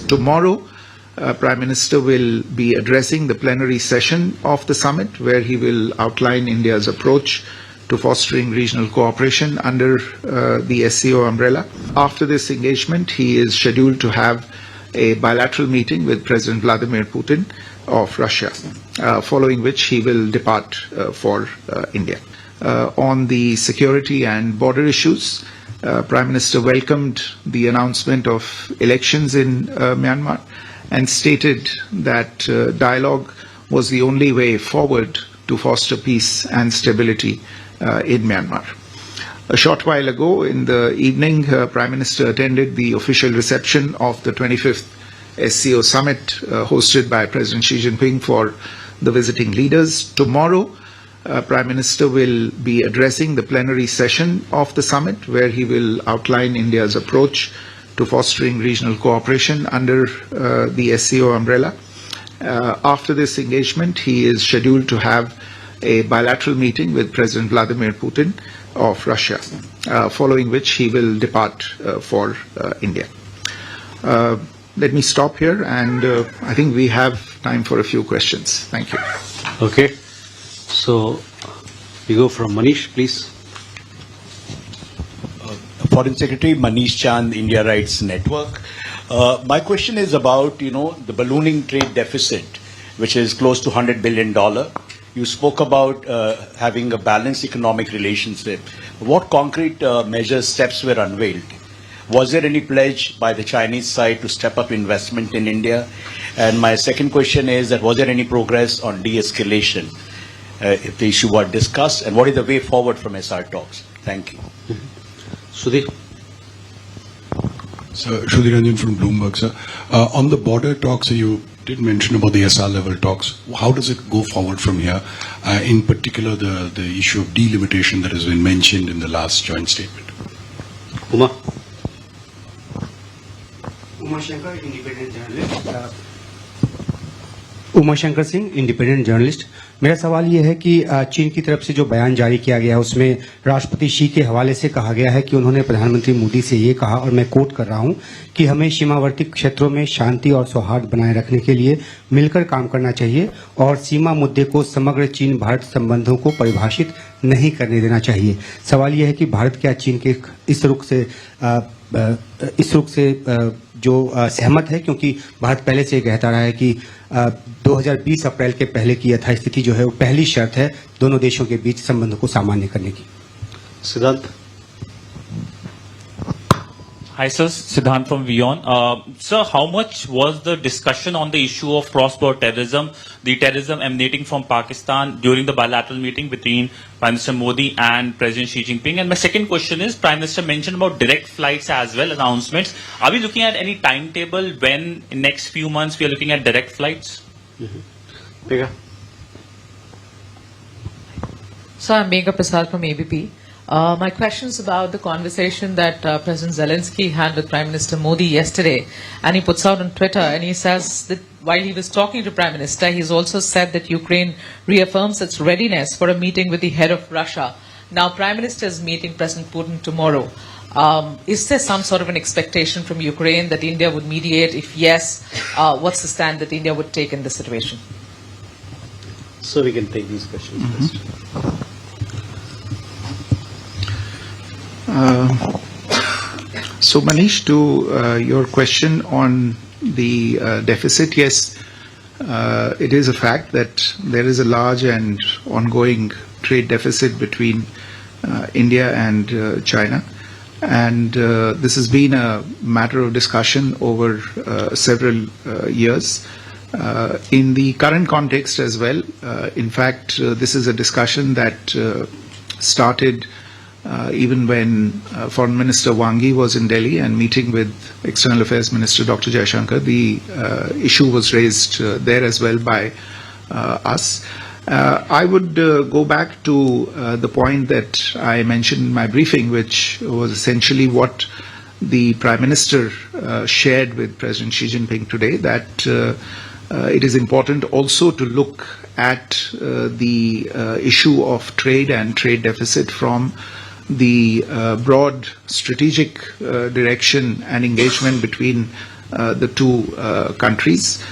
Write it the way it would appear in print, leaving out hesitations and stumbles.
Tomorrow, Prime Minister will be addressing the plenary session of the summit, where he will outline India's approach to fostering regional cooperation under the SCO umbrella. After this engagement, he is scheduled to have a bilateral meeting with President Vladimir Putin of Russia, following which he will depart for India. On the security and border issues, Prime Minister welcomed the announcement of elections in Myanmar and stated that dialogue was the only way forward to foster peace and stability in Myanmar. A short while ago in the evening, Prime Minister attended the official reception of the 25th SCO summit hosted by President Xi Jinping for the visiting leaders. Tomorrow, Prime Minister will be addressing the plenary session of the summit, where he will outline India's approach to fostering regional cooperation under the SCO umbrella. After this engagement, he is scheduled to have a bilateral meeting with President Vladimir Putin of Russia, following which he will depart for India. Let me stop here, and I think we have time for a few questions. Thank you. Okay. So we go from Manish, please. Foreign Secretary Manish Chand, India Rights Network. My question is about, the ballooning trade deficit, which is close to $100 billion. You spoke about having a balanced economic relationship. What concrete measures, steps were unveiled? Was there any pledge by the Chinese side to step up investment in India? And my second question is that was there any progress on de-escalation if the issue were discussed? And what is the way forward from SR talks? Thank you. Sudhir. So, Sudhir Ranjan from Bloomberg, sir. On the border talks, you did mention about the SR level talks. How does it go forward from here? In particular, the issue of delimitation that has been mentioned in the last joint statement. Uma. Umashankar, independent journalist. Umashankar Singh, independent journalist. मेरा सवाल यह है कि चीन की तरफ से जो बयान जारी किया गया है उसमें राष्ट्रपति शी के हवाले से कहा गया है कि उन्होंने प्रधानमंत्री मोदी से ये कहा, और मैं कोट कर रहा हूं, कि हमें सीमावर्ती क्षेत्रों में शांति और सौहार्द बनाए रखने के लिए मिलकर काम करना चाहिए और सीमा मुद्दे को समग्र चीन भारत संबंधों को परिभाषित नहीं करने देना चाहिए। सवाल यह है कि भारत क्या चीन के इस रुख से जो सहमत है, क्योंकि भारत पहले से कहता रहा है कि 2020 अप्रैल के पहले की यथास्थिति जो है वो पहली शर्त है दोनों देशों के बीच संबंधों को सामान्य करने की। सिद्धांत। Hi sir, Siddhant from WION. Sir, how much was the discussion on the issue of cross-border terrorism, the terrorism emanating from Pakistan during the bilateral meeting between Prime Minister Modi and President Xi Jinping? And my second question is, Prime Minister mentioned about direct flights as well, announcements. Are we looking at any timetable when in next few months we are looking at direct flights? Megha. So I'm Megha Prasad from ABP. My question is about the conversation that President Zelensky had with Prime Minister Modi yesterday, and he puts out on Twitter, and he says that while he was talking to Prime Minister, he's also said that Ukraine reaffirms its readiness for a meeting with the head of Russia. Now, Prime Minister is meeting President Putin tomorrow. Is there some sort of an expectation from Ukraine that India would mediate? If yes, what's the stand that India would take in this situation? So we can take these questions first. So Manish, to your question on the deficit, yes, it is a fact that there is a large and ongoing trade deficit between India and China, and this has been a matter of discussion over several years. In the current context as well, in fact, this is a discussion that started even when Foreign Minister Wang Yi was in Delhi and meeting with External Affairs Minister Dr. Jaishankar. The issue was raised there as well by us. I would go back to the point that I mentioned in my briefing, which was essentially what the Prime Minister shared with President Xi Jinping today, that it is important also to look at the issue of trade and trade deficit from the broad strategic direction and engagement between the two countries.